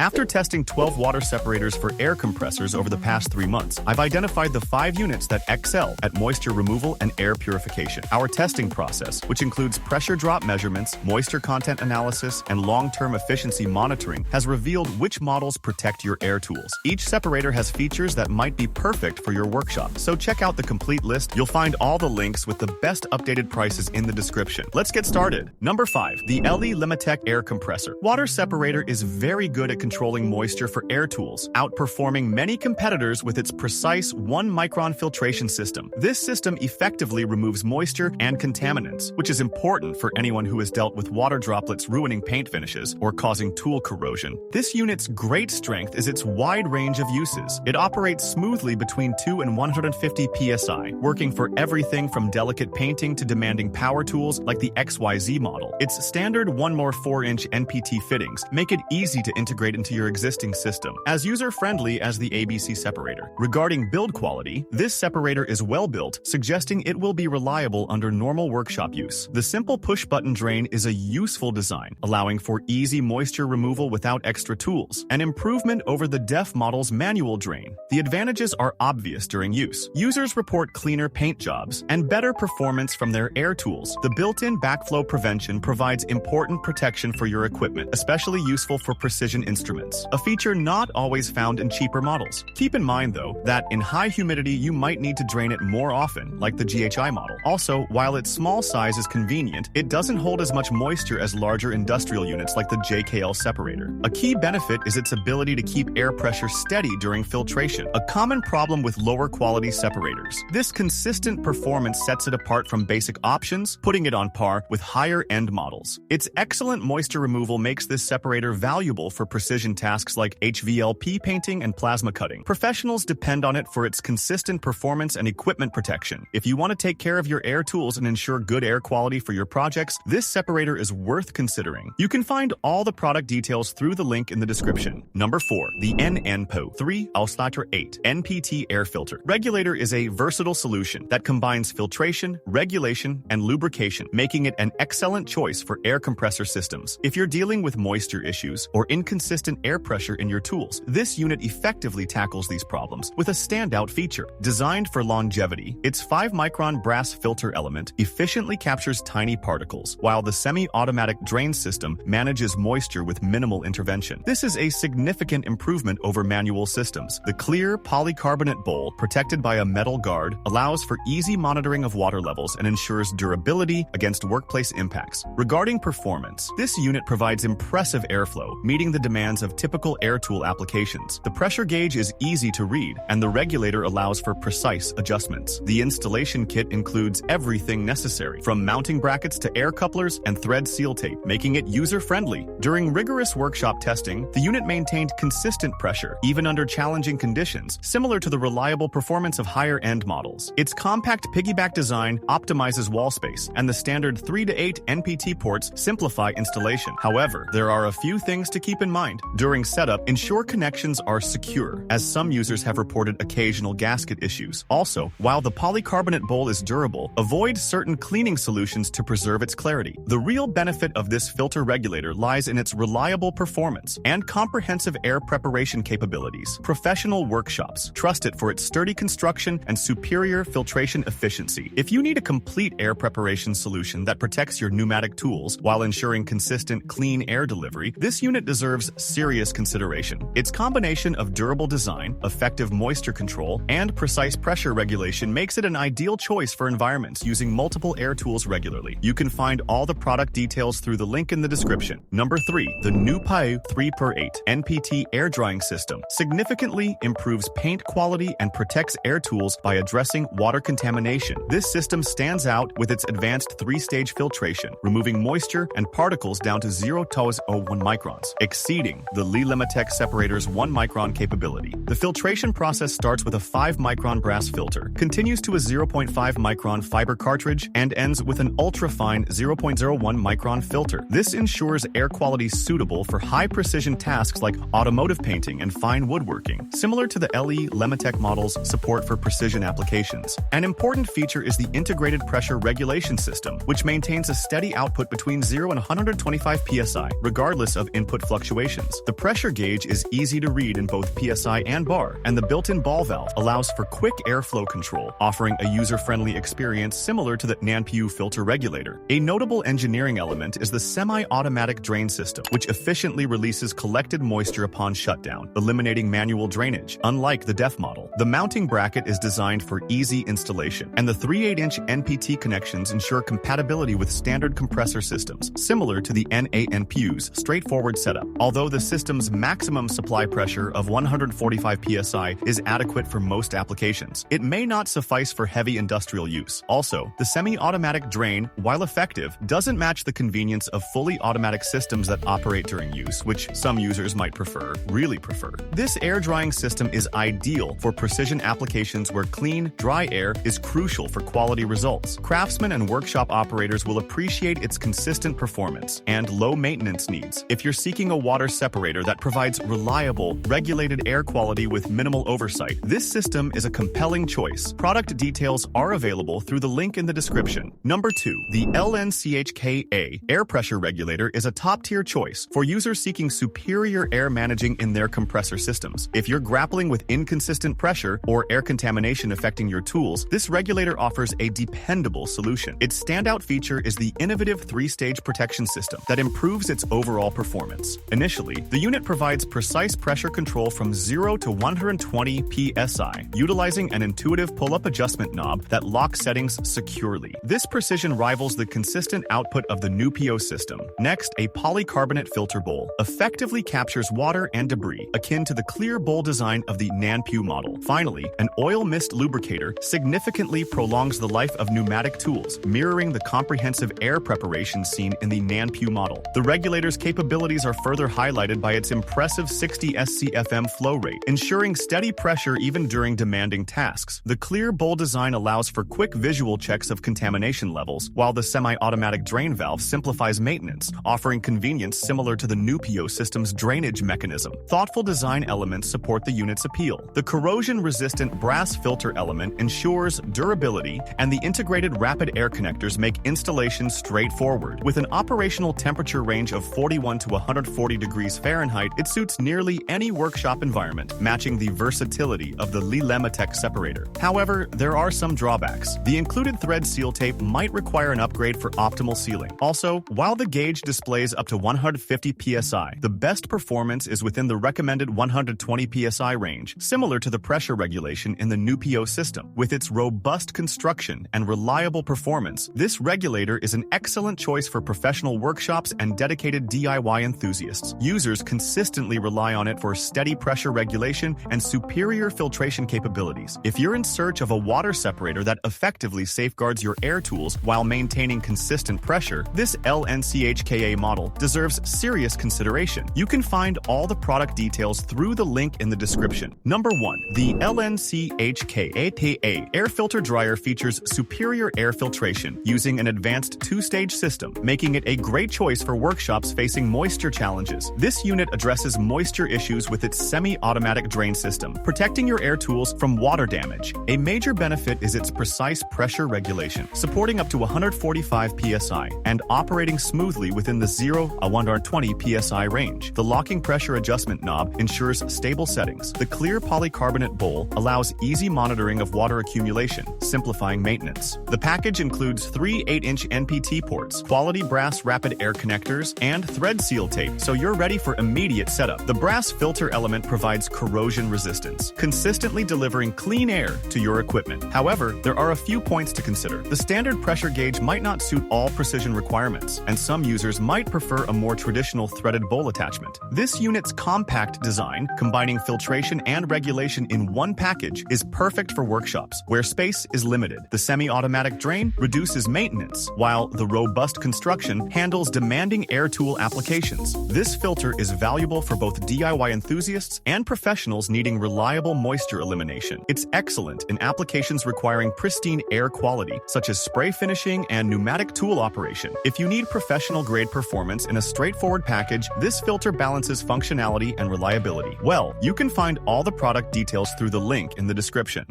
After testing 12 water separators for air compressors over the past 3 months, I've identified the 5 units that excel at moisture removal and air purification. Our testing process, which includes pressure drop measurements, moisture content analysis, and long-term efficiency monitoring, has revealed which models protect your air tools. Each separator has features that might be perfect for your workshop, so check out the complete list. You'll find all the links with the best updated prices in the description. Let's get started. Number 5. The LEMATEC Air Compressor. Water separator is very good at controlling moisture for air tools, outperforming many competitors with its precise 1-micron filtration system. This system effectively removes moisture and contaminants, which is important for anyone who has dealt with water droplets ruining paint finishes or causing tool corrosion. This unit's great strength is its wide range of uses. It operates smoothly between 2 and 150 psi, working for everything from delicate painting to demanding power tools like the XYZ model. Its standard 1x4" NPT fittings make it easy to integrate into your existing system, as user-friendly as the ABC separator. Regarding build quality, this separator is well built, suggesting it will be reliable under normal workshop use. The simple push-button drain is a useful design, allowing for easy moisture removal without extra tools, an improvement over the DEF model's manual drain. The advantages are obvious during use. Users report cleaner paint jobs and better performance from their air tools. The built-in backflow prevention provides important protection for your equipment, especially useful for precision instruments, a feature not always found in cheaper models. Keep in mind, though, that in high humidity you might need to drain it more often, like the GHI model. Also, while its small size is convenient, it doesn't hold as much moisture as larger industrial units like the JKL separator. A key benefit is its ability to keep air pressure steady during filtration, a common problem with lower quality separators. This consistent performance sets it apart from basic options, putting it on par with higher-end models. Its excellent moisture removal makes this separator valuable for precision tasks like HVLP painting and plasma cutting. Professionals depend on it for its consistent performance and equipment protection. If you want to take care of your air tools and ensure good air quality for your projects, this separator is worth considering. You can find all the product details through the link in the description. Number 4. The NANPU 3/8 NPT Air Filter. Regulator is a versatile solution that combines filtration, regulation, and lubrication, making it an excellent choice for air compressor systems. If you're dealing with moisture issues or inconsistent air pressure in your tools, this unit effectively tackles these problems with a standout feature. Designed for longevity, its 5-micron brass filter element efficiently captures tiny particles, while the semi-automatic drain system manages moisture with minimal intervention. This is a significant improvement over manual systems. The clear polycarbonate bowl, protected by a metal guard, allows for easy monitoring of water levels and ensures durability against workplace impacts. Regarding performance, this unit provides impressive airflow, meeting the demands of typical air tool applications. The pressure gauge is easy to read, and the regulator allows for precise adjustments. The installation kit includes everything necessary, from mounting brackets to air couplers and thread seal tape, making it user-friendly. During rigorous workshop testing, the unit maintained consistent pressure, even under challenging conditions, similar to the reliable performance of higher-end models. Its compact piggyback design optimizes wall space, and the standard 3 to 8 NPT ports simplify installation. However, there are a few things to keep in mind. During setup, ensure connections are secure, as some users have reported occasional gasket issues. Also, while the polycarbonate bowl is durable, avoid certain cleaning solutions to preserve its clarity. The real benefit of this filter regulator lies in its reliable performance and comprehensive air preparation capabilities. Professional workshops trust it for its sturdy construction and superior filtration efficiency. If you need a complete air preparation solution that protects your pneumatic tools while ensuring consistent, clean air delivery, this unit deserves serious consideration. Its combination of durable design, effective moisture control, and precise pressure regulation makes it an ideal choice for environments using multiple air tools regularly. You can find all the product details through the link in the description. Number 3. The NANPU 3x8 NPT Air Drying System significantly improves paint quality and protects air tools by addressing water contamination. This system stands out with its advanced 3-stage filtration, removing moisture and particles down to 0.01 microns, exceeding the LEMATEC separator's 1-micron capability. The filtration process starts with a 5-micron brass filter, continues to a 0.5-micron fiber cartridge, and ends with an ultra-fine 0.01-micron filter. This ensures air quality suitable for high-precision tasks like automotive painting and fine woodworking, similar to the LEMATEC model's support for precision applications. An important feature is the integrated pressure regulation system, which maintains a steady output between 0 and 125 psi, regardless of input fluctuations. systems. The pressure gauge is easy to read in both PSI and bar, and the built-in ball valve allows for quick airflow control, offering a user-friendly experience similar to the NANPU filter regulator. A notable engineering element is the semi-automatic drain system, which efficiently releases collected moisture upon shutdown, eliminating manual drainage. Unlike the DEF model, the mounting bracket is designed for easy installation, and the 3/8-inch NPT connections ensure compatibility with standard compressor systems, similar to the NANPU's straightforward setup. Although the system's maximum supply pressure of 145 psi is adequate for most applications, it may not suffice for heavy industrial use. Also, the semi-automatic drain, while effective, doesn't match the convenience of fully automatic systems that operate during use, which some users might really prefer. This air drying system is ideal for precision applications where clean, dry air is crucial for quality results. Craftsmen and workshop operators will appreciate its consistent performance and low maintenance needs. If you're seeking a water separator that provides reliable, regulated air quality with minimal oversight, this system is a compelling choice. Product details are available through the link in the description. Number 2. The LNCHKA Air Pressure Regulator is a top-tier choice for users seeking superior air managing in their compressor systems. If you're grappling with inconsistent pressure or air contamination affecting your tools, this regulator offers a dependable solution. Its standout feature is the innovative 3-stage protection system that improves its overall performance. Initially, the unit provides precise pressure control from 0 to 120 psi, utilizing an intuitive pull-up adjustment knob that locks settings securely. This precision rivals the consistent output of the NANPU system. Next, a polycarbonate filter bowl effectively captures water and debris, akin to the clear bowl design of the NANPU model. Finally, an oil mist lubricator significantly prolongs the life of pneumatic tools, mirroring the comprehensive air preparation seen in the NANPU model. The regulator's capabilities are further highlighted by its impressive 60 SCFM flow rate, ensuring steady pressure even during demanding tasks. The clear bowl design allows for quick visual checks of contamination levels, while the semi-automatic drain valve simplifies maintenance, offering convenience similar to the NANPU system's drainage mechanism. Thoughtful design elements support the unit's appeal. The corrosion-resistant brass filter element ensures durability, and the integrated rapid air connectors make installation straightforward. With an operational temperature range of 41 to 140 degrees Fahrenheit, it suits nearly any workshop environment, matching the versatility of the LEMATEC separator. However, there are some drawbacks. The included thread seal tape might require an upgrade for optimal sealing. Also, while the gauge displays up to 150 psi, the best performance is within the recommended 120 psi range, similar to the pressure regulation in the NANPU system. With its robust construction and reliable performance, this regulator is an excellent choice for professional workshops and dedicated DIY enthusiasts. Users consistently rely on it for steady pressure regulation and superior filtration capabilities. If you're in search of a water separator that effectively safeguards your air tools while maintaining consistent pressure, this LNCHKA model deserves serious consideration. You can find all the product details through the link in the description. Number 1. The LNCHKA air filter dryer features superior air filtration using an advanced 2-stage system, making it a great choice for workshops facing moisture challenges. This unit addresses moisture issues with its semi-automatic drain system, protecting your air tools from water damage. A major benefit is its precise pressure regulation, supporting up to 145 psi and operating smoothly within the 0 to 120 psi range. The locking pressure adjustment knob ensures stable settings. The clear polycarbonate bowl allows easy monitoring of water accumulation, simplifying maintenance. The package includes 3 8-inch NPT ports, quality brass rapid air connectors, and thread seal tape, so you're ready for immediate setup. The brass filter element provides corrosion resistance, consistently delivering clean air to your equipment. However, there are a few points to consider. The standard pressure gauge might not suit all precision requirements, and some users might prefer a more traditional threaded bowl attachment. This unit's compact design, combining filtration and regulation in one package, is perfect for workshops where space is limited. The semi-automatic drain reduces maintenance, while the robust construction handles demanding air tool applications. This filter is valuable for both DIY enthusiasts and professionals needing reliable moisture elimination. It's excellent in applications requiring pristine air quality, such as spray finishing and pneumatic tool operation. If you need professional-grade performance in a straightforward package, this filter balances functionality and reliability. Well, you can find all the product details through the link in the description.